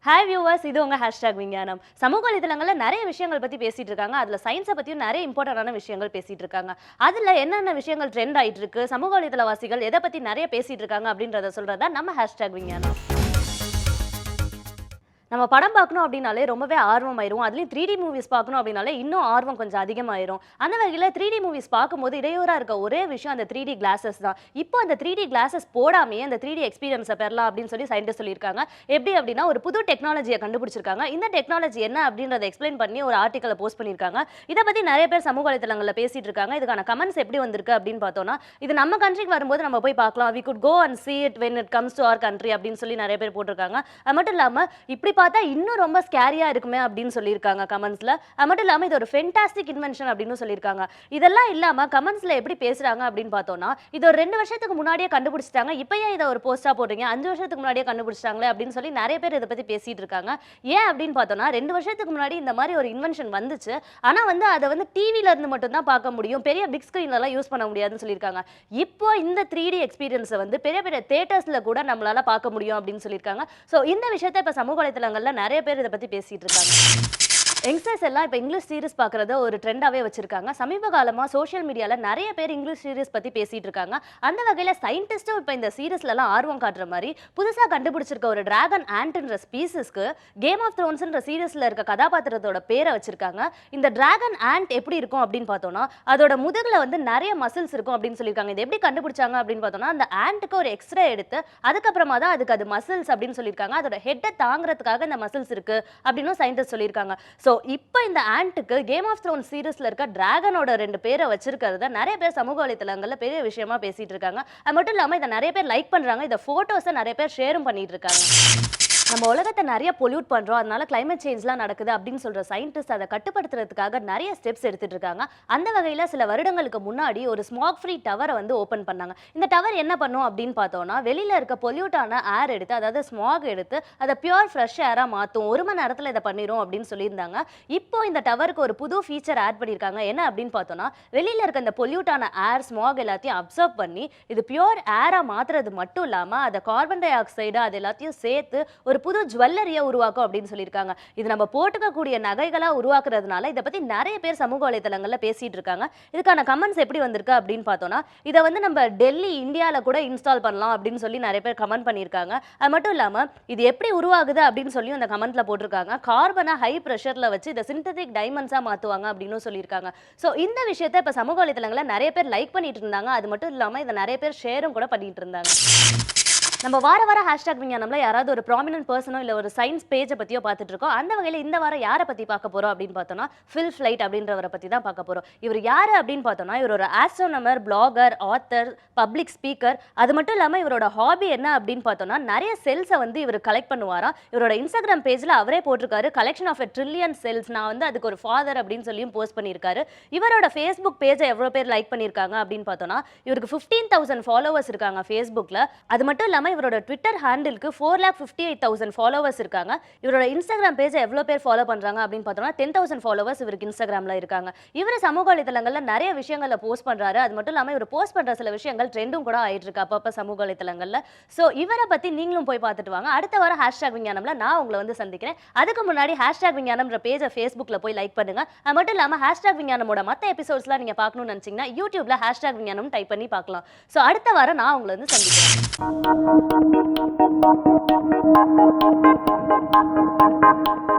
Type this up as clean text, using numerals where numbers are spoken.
Hi viewers, இது உங்க hashtag விஞ்ஞானம். சமூக வலைதளங்கள்ல நிறைய விஷயங்கள் பத்தி பேசிட்டு இருக்காங்க. அதுல சயின்ஸை பத்தியும் நிறைய இம்பார்ட்டன்டான விஷயங்கள் பேசிட்டு இருக்காங்க. அதுல என்னென்ன விஷயங்கள் ட்ரெண்ட் ஆயிட்டு இருக்கு, சமூக வலைதளவாசிகள் எதை பத்தி நிறைய பேசிட்டு இருக்காங்க அப்படின்றத சொல்றதா நம்ம ஹேஷ்டாக் விஞ்ஞானம். நம்ம படம் பார்க்கணும் அப்படின்னாலே ரொம்பவே ஆர்வமாயிரும். அதுலயும் 3D மூவிஸ் பார்க்கணும் அப்படின்னாலே இன்னும் ஆர்வம் கொஞ்சம் அதிகமாயிரும். அந்த வகையில 3D மூவிஸ் பார்க்கும்போது இடையூறா இருக்க ஒரே விஷயம் அந்த 3D கிளாஸஸ் தான். இப்போ அந்த 3D கிளாஸஸ் போடாமயே அந்த 3D எக்ஸ்பீரியன்ஸை பெறலாம் அப்படின்னு சொல்லி சயின்டிஸ்ட் சொல்லியிருக்காங்க. எப்படி அப்படின்னா ஒரு புது டெக்னாலஜியை கண்டுபிடிச்சிருக்காங்க. இந்த டெக்னாலஜி என்ன அப்படின்றத எக்ஸ்பிளைன் பண்ணி ஒரு ஆர்டிக்கலை போஸ்ட் பண்ணியிருக்காங்க. இதை பத்தி நிறைய பேர் சமூக வலைதளங்களில் பேசிட்டு இருக்காங்க. இதுக்கான கமெண்ட்ஸ் எப்படி வந்திருக்கு அப்படின்னு பார்த்தோம்னா, இது நம்ம கண்ட்ரிக்கு வரும்போது நம்ம போய் பார்க்கலாம். we could go and see it when it comes to our country அப்படின்னு சொல்லி நிறைய பேர் போட்டிருக்காங்க. அது மட்டும் இல்லாம இப்படி பார்த்தா இன்னும் ரொம்ப ஸ்கேரியா இருக்குமே அப்படின்னு சொல்லியிருக்காங்க கமெண்ட்ஸ்ல. அது மட்டும் இல்லாம இது ஒரு ஃபென்டாஸ்டிக் இன்வென்ஷன் அப்படின்னு சொல்லியிருக்காங்க. இதெல்லாம் இல்லாம கமெண்ட்ஸ்ல எப்படி பேசுறாங்க அப்படின்னு பார்த்தோம்னா, இது ஒரு 2 வருஷத்துக்கு முன்னாடியே கண்டுபிடிச்சிட்டாங்க, இப்பயே இதை ஒரு போஸ்டா போடுறீங்க, 5 வருஷத்துக்கு முன்னாடியே கண்டுபிடிச்சிட்டாங்களே அப்படின்னு சொல்லி நிறைய பேர் இதை பத்தி பேசிட்டு இருக்காங்க. ஏன் அப்படின்னு பார்த்தோம்னா, 2 வருஷத்துக்கு முன்னாடி இந்த மாதிரி ஒரு இன்வென்ஷன் வந்துச்சு. ஆனா அதை டிவில இருந்து மட்டும் தான் பார்க்க முடியும், பெரிய பிக் ஸ்கிரீன்ல எல்லாம் யூஸ் பண்ண முடியாதுன்னு சொல்லியிருக்காங்க. இப்போ இந்த 3D எக்ஸ்பீரியன்ஸை பெரிய பெரிய தியேட்டர்ஸ்ல கூட நம்மளால பார்க்க முடியும் அப்படின்னு சொல்லியிருக்காங்க. ஸோ இந்த விஷயத்தை இப்போ சமூக வலைதளங்கள்ல நிறைய பேர் இதை பத்தி பேசிட்டு இருக்காங்க. யங்ஸ்டர்ஸ் எல்லாம் இப்போ இங்கிலீஷ் சீரிஸ் பார்க்குறத ஒரு ட்ரெண்டாகவே வச்சிருக்காங்க. சமீப காலமாக சோஷியல் மீடியாவில் நிறைய பேர் இங்கிலீஷ் சீரிஸ் பற்றி பேசிட்டு இருக்காங்க. அந்த வகையில் சயின்டிஸ்ட்டும் இப்போ இந்த சீரிஸ்லலாம் ஆர்வம் காட்டுற மாதிரி புதுசாக கண்டுபிடிச்சிருக்க ஒரு டிராகன் ஆண்ட்ன்ற ஸ்பீசிஸ்க்கு கேம் ஆஃப் த்ரோன்ஸ்ன்ற சீரிஸில் இருக்க கதாபாத்திரத்தோட பேரை வச்சிருக்காங்க. இந்த டிராகன் ஆண்ட் எப்படி இருக்கும் அப்படின்னு பார்த்தோம்னா, அதோட முதுகில் நிறைய மசில்ஸ் இருக்கும் அப்படின்னு சொல்லியிருக்காங்க. இது எப்படி கண்டுபிடிச்சாங்க அப்படின்னு பார்த்தோம்னா, அந்த ஆண்ட்டுக்கு ஒரு எக்ஸ்ரே எடுத்து அதுக்கப்புறமா தான் அதுக்கு அது மசில்ஸ் அப்படின்னு சொல்லியிருக்காங்க. அதோட ஹெட்டை தாங்கிறதுக்காக இந்த மசில்ஸ் இருக்கு அப்படின்னு சயின்டிஸ்ட் சொல்லியிருக்காங்க. ஸோ இப்போ இந்த ஆண்ட்டுக்கு கேம் ஆஃப் த்ரோன்ஸ் சீரிஸ்ல இருக்க டிராகனோட 2 பேரை வச்சிருக்கிறத நிறைய பேர் சமூக வலைத்தளங்கள்ல பெரிய விஷயமா பேசிட்டு இருக்காங்க. அது மட்டும் இல்லாம இதை நிறைய பேர் லைக் பண்றாங்க. இந்த போட்டோஸை நிறைய பேர் ஷேரும் பண்ணிட்டு இருக்காங்க. நம்ம உலகத்தை நிறைய பொல்யூட் பண்றோம், அதனால கிளைமேட் சேஞ்ச்லாம் நடக்குது அப்படின்னு சொல்ற சயின்டிஸ்ட் அதை கட்டுப்படுத்துறதுக்காக நிறைய ஸ்டெப்ஸ் எடுத்துட்டு இருக்காங்க. அந்த வகையில சில வருடங்களுக்கு முன்னாடி ஒரு ஸ்மாக் ஃப்ரீ டவரை ஓபன் பண்ணாங்க. இந்த டவர் என்ன பண்ணும் அப்படின்னு பார்த்தோம்னா, வெளியில இருக்க பொல்யூட்டான ஏர் எடுத்து, அதாவது ஸ்மாக் எடுத்து அதை பியூர் ஃப்ரெஷ் ஏரா மாற்றும். 1 மணி நேரத்தில் இதை பண்ணிடும் அப்படின்னு சொல்லியிருந்தாங்க. இப்போ இந்த டவருக்கு ஒரு புது ஃபீச்சர் ஆட் பண்ணியிருக்காங்க. என்ன அப்படின்னு பார்த்தோம்னா, வெளியில இருக்க இந்த பொல்யூட்டான ஏர் ஸ்மாக் எல்லாத்தையும் அப்சர்வ் பண்ணி இது பியூர் ஏரா மாத்துறது மட்டும் இல்லாம அதை கார்பன் டை ஆக்சைடு அது எல்லாத்தையும் சேர்த்து ஒரு புது ஜுவல்லரியை உருவாக்கும் அப்படின்னு சொல்லியிருக்காங்க. இது நம்ம போட்டுக்கக்கூடிய நகைகளா உருவாக்குறதுனால இதை பத்தி நிறைய பேர் சமூக வலைதளங்கள்ல பேசிட்டு இருக்காங்க. இதுக்கான கமெண்ட்ஸ் எப்படி வந்திருக்கு அப்படின்னு பார்த்தோம்னா, இதை நம்ம டெல்லி இந்தியால கூட இன்ஸ்டால் பண்ணலாம் அப்படின்னு சொல்லி நிறைய பேர் கமெண்ட் பண்ணியிருக்காங்க. அது மட்டும் இல்லாம இது எப்படி உருவாகுது அப்படின்னு சொல்லி அந்த கமெண்ட்ல போட்டிருக்காங்க. கார்பனை ஹை பிரஷர்ல வச்சு இதை சிந்தட்டிக் டைமண்ட்ஸா மாத்துவாங்க அப்படின்னு சொல்லியிருக்காங்க. ஸோ இந்த விஷயத்தை இப்ப சமூக வலைதளங்கள்ல நிறைய பேர் லைக் பண்ணிட்டு இருந்தாங்க. அது மட்டும் இல்லாம இதை நிறைய பேர் ஷேரும் கூட பண்ணிட்டு இருந்தாங்க. நம்ம வார ஹேஷ்டாக் விஞ்ஞானம்ல யாராவது ஒரு ப்ராமினன்ட் பர்சனோ இல்லை ஒரு சயின்ஸ் பேஜை பற்றியோ பார்த்துட்டு இருக்கோம். அந்த வகையில் இந்த வாரம் யாரை பற்றி பார்க்க போகிறோம் அப்படின்னு பார்த்தோம்னா, ஃபில் ஃப்ளைட் அப்படின்றவரை பற்றி தான் பார்க்க போகிறோம். இவர் யார் அப்படின்னு பார்த்தோம்னா, இவர் ஒரு astronomer, blogger, author, public speaker. அது மட்டும் இல்லாமல் இவரோட ஹாபி என்ன அப்படின்னு பார்த்தோம்னா, நிறைய செல்ஸை இவர் கலெக்ட் பண்ணுவாராம். இவரோட இன்ஸ்டாகிராம் பேஜில் அவரே போட்டிருக்காரு, collection of a trillion cells. நான் அதுக்கு ஒரு ஃபாதர் அப்படின்னு சொல்லியும் போஸ்ட் பண்ணியிருக்காரு. இவரோட ஃபேஸ்புக் பேஜை எவ்வளோ பேர் லைக் பண்ணியிருக்காங்க அப்படின்னு பார்த்தோம்னா, இவருக்கு 15,000 ஃபாலோவர்ஸ் இருக்காங்க ஃபேஸ்புக்கில். அது மட்டும் இல்லாமல் இவரோட ட்விட்டர் ஹேண்டிலுக்கு 4,58,000 ஃபாலோவர்ஸ் இருக்காங்க. இவரோட இன்ஸ்டாகிராம் பேஜை எவ்வளோ பேர் ஃபாலோ பண்ணுறாங்க அப்படின்னு பார்த்தோம்னா 10,000 ஃபாலோவர்ஸ் இவருக்கு இன்ஸ்டாகிராமில் இருக்காங்க. இவர் சமூக வலைதளங்களில் நிறைய விஷயங்களை போஸ்ட் பண்ணுறாரு. அது மட்டும் இல்லாமல் இவர் போஸ்ட் பண்ணுற சில விஷயங்கள் ட்ரெண்டும் கூட ஆயிட்டு இருக்கு அப்பப்போ சமூக வலைதளங்களில். ஸோ இவரை பற்றி நீங்களும் போய் பார்த்துட்டு வாங்க. அடுத்த வாரம் ஹேஷ்டாக் விஞ்ஞானம்ல நான் உங்களை சந்திக்கிறேன். அதுக்கு முன்னாடி ஹேஷ்டாக் விஞ்ஞானம்ன்ற பேஜை ஃபேஸ்புக்கில் போய் லைக் பண்ணுங்க. அது மட்டும் இல்லாமல் ஹேஷ்டாக் விஞ்ஞானமோட மற்ற எபிசோட்ஸ்லாம் நீங்கள் பார்க்கணும்னு நினச்சிங்கன்னா யூடியூப்ல ஹேஷ்டாக் விஞ்ஞானம் டைப் பண்ணி பார்க்கலாம். ஸோ அடுத்த வாரம் நான் உங்களை சந்திக்கிறேன். Thank you.